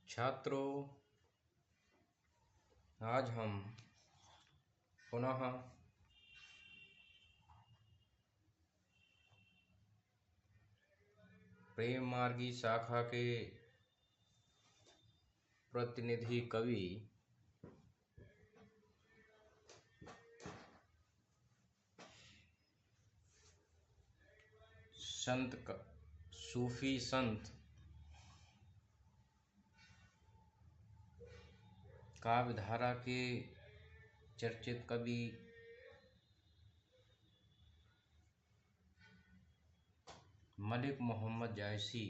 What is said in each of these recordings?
छात्रों, आज हम पुनः प्रेम मार्गी शाखा के प्रतिनिधि कवि सूफी संत काव्यधारा के चर्चित कवि मलिक मोहम्मद जायसी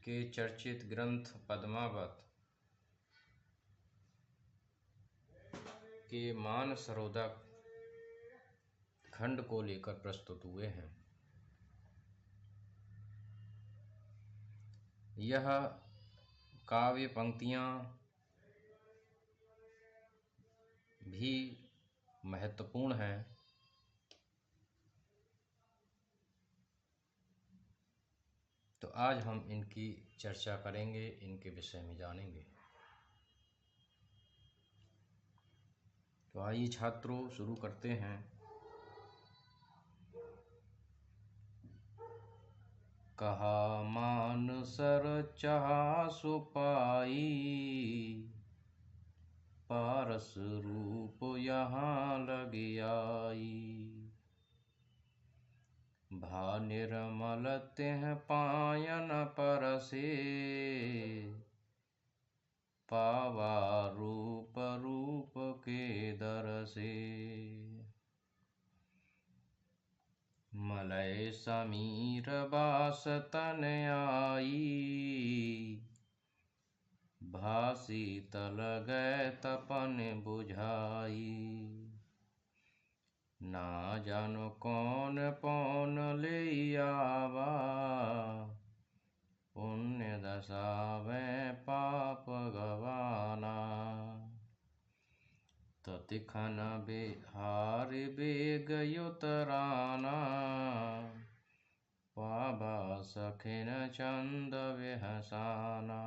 के चर्चित ग्रंथ पद्मावत के मानसरोधक खंड को लेकर प्रस्तुत हुए हैं। यह काव्य पंक्तियां भी महत्वपूर्ण हैं। तो आज हम इनकी चर्चा करेंगे, इनके विषय में जानेंगे। तो आइए छात्रों, शुरू करते हैं। कहा मानसर चाहा सो पाई, पारस रूप यहाँ लग आई। भा निर्मल तेह पायन परसे, पावा रूप रूप के दरसे। मलय समीर बास तन आई, भासी तल गए तपन बुझाई। ना जानो कौन पौन ले आवा, पुण्य दशावे पाप गवाना। ततिखन बिहार बेग युतराना, पावा सखिन चंद विहसाना।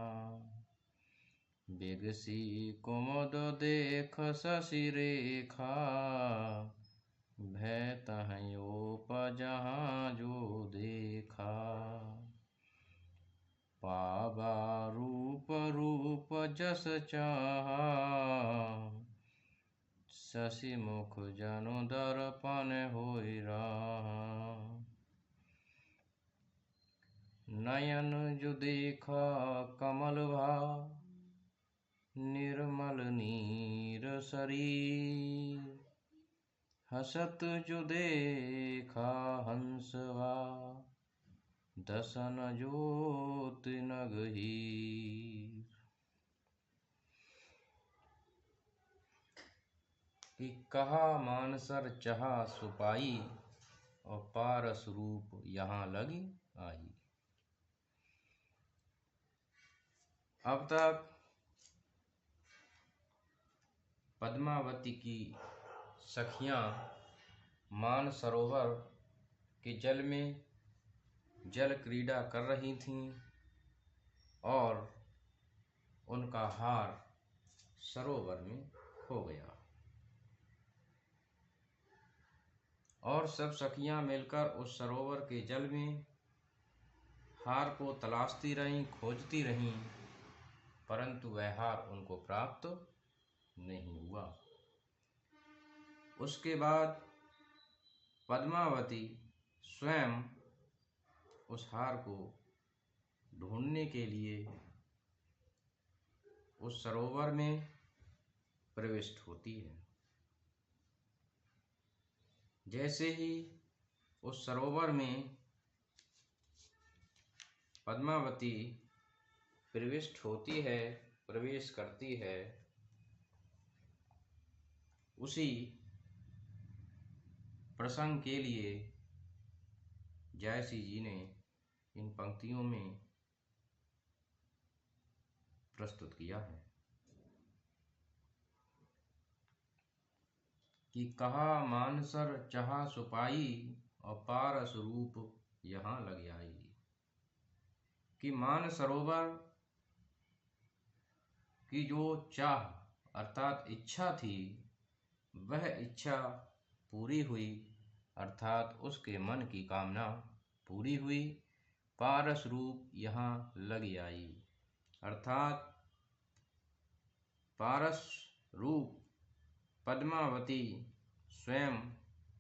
बिगसी कुमुद देख शशि रेखा, भय तहयों जहाँ जो देखा। पावा रूप रूप जस चाहा, शशि मुख जनु दर्पण होई रहा। नयन जो देखा कमल भाव, निर्मल नीर शरीर। हसत जो देखा हंसवा, दसन ज्योति नगहीर। कि कहा मानसर चाहा सो पाई, और पारस रूप यहाँ लगी आई। अब तक पद्मावती की सखियां मानसरोवर के जल में जल क्रीड़ा कर रही थीं और उनका हार सरोवर में खो गया। और सब सखियां मिलकर उस सरोवर के जल में हार को तलाशती रहीं, खोजती रहीं, परंतु वह हार उनको प्राप्त नहीं हुआ। उसके बाद पद्मावती स्वयं उस हार को ढूंढने के लिए उस सरोवर में प्रविष्ट होती है। जैसे ही उस सरोवर में पद्मावती प्रविष्ट होती है, प्रवेश करती है, उसी प्रसंग के लिए जायसी जी ने इन पंक्तियों में प्रस्तुत किया है कि कहा मानसर चाहा सो पाई, और पारस रूप यहाँ लग आई। कि मान सरोवर की जो चाह अर्थात इच्छा थी, वह इच्छा पूरी हुई, अर्थात उसके मन की कामना पूरी हुई। पारस रूप यहाँ लग आई, अर्थात पारस रूप पद्मावती स्वयं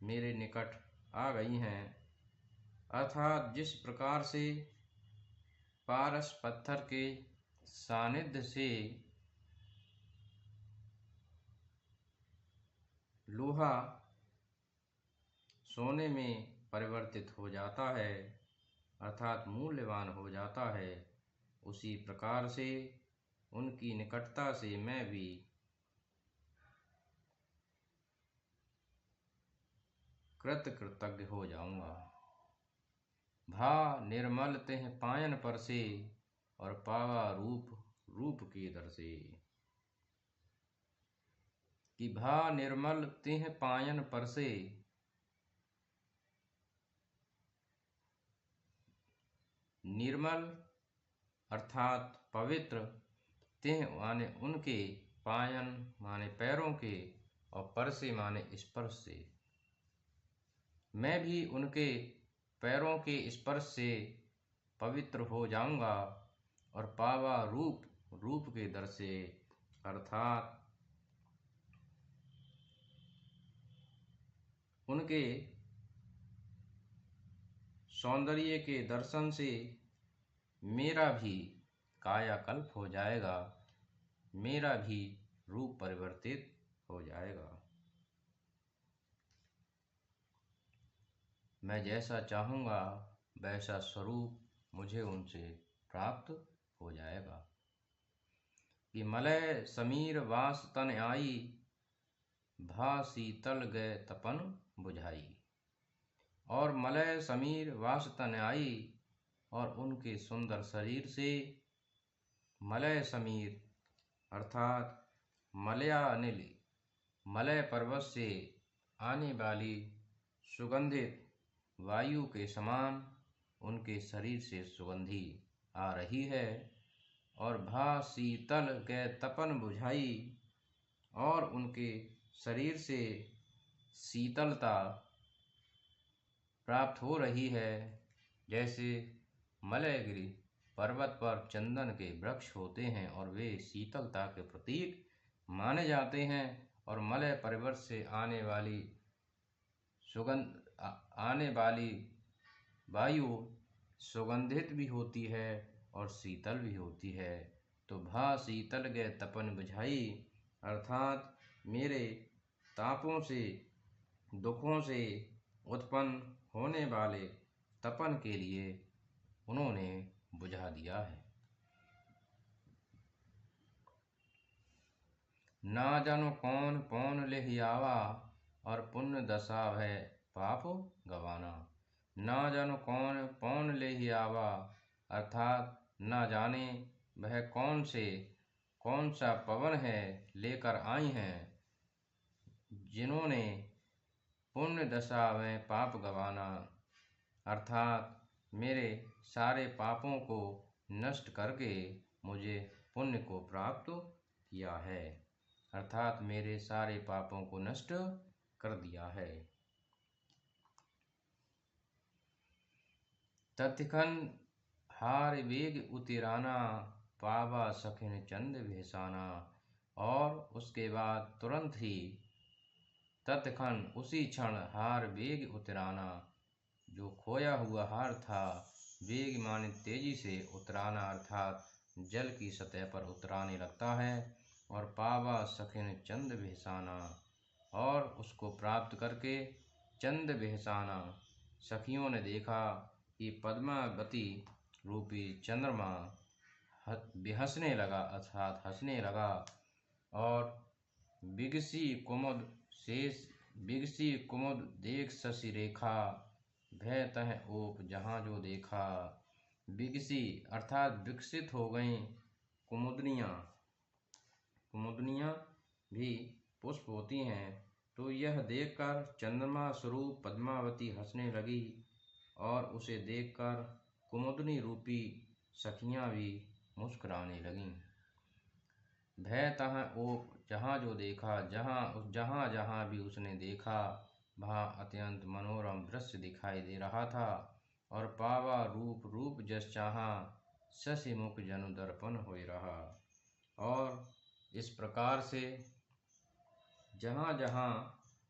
मेरे निकट आ गई हैं। अर्थात जिस प्रकार से पारस पत्थर के सानिध्य से लोहा सोने में परिवर्तित हो जाता है, अर्थात मूल्यवान हो जाता है, उसी प्रकार से उनकी निकटता से मैं भी कृतज्ञ हो जाऊंगा। भा निर्मल तेह पायन पर से और पावा रूप रूप के दर से। कि भा निर्मल तेह पायन पर से, निर्मल अर्थात पवित्र, तेह माने उनके, पायन माने पैरों के, और पर से माने स्पर्श से। मैं भी उनके पैरों के स्पर्श से पवित्र हो जाऊंगा। और पावा रूप रूप के दर से, अर्थात उनके सौंदर्य के दर्शन से मेरा भी कायाकल्प हो जाएगा, मेरा भी रूप परिवर्तित हो जाएगा। मैं जैसा चाहूँगा वैसा स्वरूप मुझे उनसे प्राप्त हो जाएगा। कि मलय समीर वास तन आई, भा शीतल गए तपन बुझाई। और मलय समीर वास तन आई, और उनके सुंदर शरीर से मलय समीर अर्थात मलयानिल, मलय पर्वत से आने वाली सुगंधित वायु के समान उनके शरीर से सुगंधी आ रही है। और भा शीतल गए तपन बुझाई, और उनके शरीर से शीतलता प्राप्त हो रही है, जैसे मलयगिरी पर्वत पर चंदन के वृक्ष होते हैं और वे शीतलता के प्रतीक माने जाते हैं। और मलय पर्वत से आने वाली वायु सुगंधित भी होती है और शीतल भी होती है। तो भा शीतल गए तपन बुझाई, अर्थात मेरे तापों से, दुखों से उत्पन्न होने वाले तपन के लिए उन्होंने बुझा दिया है। ना जानो कौन पौन लेहि आवा, और पुण्य दशा है पाप गवाना। ना जानो कौन पौन लेहि आवा, अर्थात ना जाने वह कौन सा पवन है लेकर आई हैं, जिन्होंने पुण्य दशा में पाप गवाना, अर्थात मेरे सारे पापों को नष्ट करके मुझे पुण्य को प्राप्त किया है, अर्थात मेरे सारे पापों को नष्ट कर दिया है। तत्खन हार वेग उतिराना, पावा सखिन चंद भेसाना। और उसके बाद तुरंत ही तत्क्षण उसी क्षण हार वेग उतराना, जो खोया हुआ हार था, वेग माने तेजी से, उतराना अर्थात जल की सतह पर उतराने लगता है। और पावा सखिन चंद भेसाना, और उसको प्राप्त करके चंद भेसाना, सखियों ने देखा कि पद्मावती रूपी चंद्रमा हंसने लगा, अर्थात हंसने लगा। और बिगसी कुमुद देख शशि रेखा, भय तह ओप जहाँ जो देखा। बिगसी अर्थात विकसित हो गई कुमुदनियाँ भी पुष्प होती हैं, तो यह देखकर चंद्रमा स्वरूप पद्मावती हंसने लगी और उसे देखकर कुमुदनी रूपी सखियां भी मुस्कुराने लगीं। भय तह ओप जहाँ जो देखा, जहाँ जहाँ भी उसने देखा वहाँ अत्यंत मनोरम दृश्य दिखाई दे रहा था। और पावा रूप रूप जस चाहा, शशि मुख जनु दर्पण होय रहा। और इस प्रकार से जहाँ जहाँ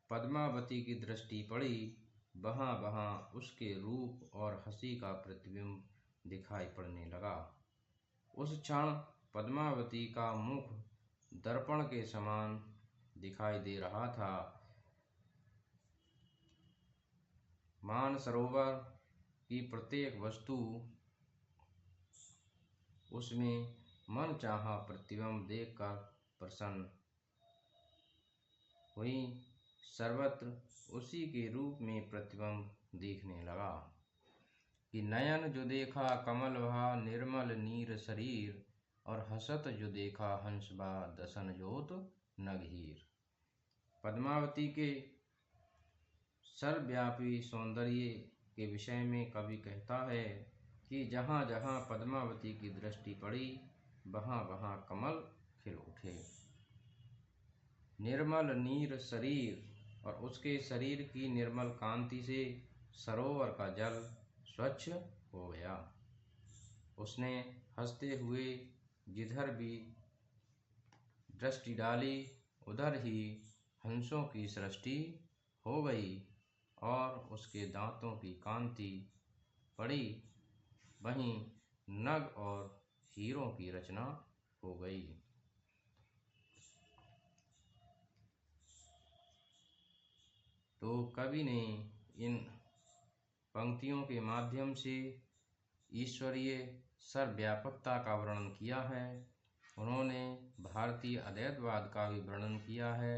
पद्मावती की दृष्टि पड़ी वहाँ वहाँ उसके रूप और हंसी का प्रतिबिंब दिखाई पड़ने लगा। उस क्षण पद्मावती का मुख दर्पण के समान दिखाई दे रहा था। मानसरोवर की प्रत्येक वस्तु उसमें मन चाहा प्रतिबिंब देखकर प्रसन्न हुई। सर्वत्र उसी के रूप में प्रतिबिंब दिखने लगा कि नयन जो देखा कमल भा निर्मल नीर शरीर, और हसत जो देखा हंस बा दसन जोत नगहीर। पद्मावती के सर्वव्यापी सौंदर्य के विषय में कवि कहता है कि जहाँ जहाँ पद्मावती की दृष्टि पड़ी वहाँ वहाँ कमल खिल उठे। निर्मल नीर शरीर, और उसके शरीर की निर्मल कांति से सरोवर का जल स्वच्छ हो गया। उसने हंसते हुए जिधर भी दृष्टि डाली उधर ही हंसों की सृष्टि हो गई, और उसके दांतों की कांति पड़ी वहीं नग और हीरों की रचना हो गई। तो कवि ने इन पंक्तियों के माध्यम से ईश्वरीय सर्वव्यापकता का वर्णन किया है। उन्होंने भारतीय अद्वैतवाद का भी वर्णन किया है,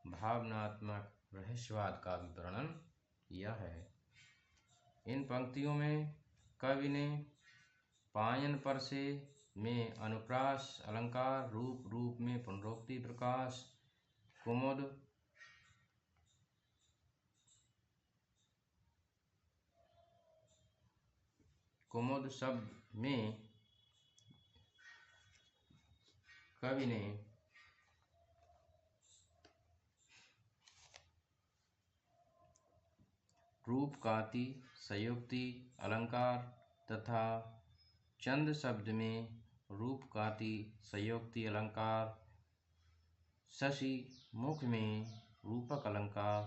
भावनात्मक रहस्यवाद का भी वर्णन किया है। इन पंक्तियों में कवि ने पायन पर से में अनुप्रास अलंकार, रूप रूप में पुनरोक्ति प्रकाश, कुमुद शब्द में कवि ने रूपकाति, संयुक्ति अलंकार तथा चंद शब्द में रूपकाति, संयुक्ति अलंकार, शशि मुख में रूपक अलंकार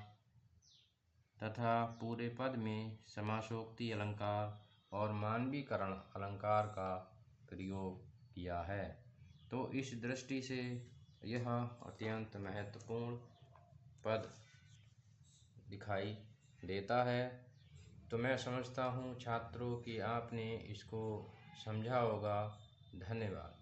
तथा पूरे पद में समासोक्ति अलंकार और मानवीकरण अलंकार का प्रयोग किया है। तो इस दृष्टि से यह अत्यंत महत्वपूर्ण पद दिखाई देता है। तो मैं समझता हूँ छात्रों कि आपने इसको समझा होगा। धन्यवाद।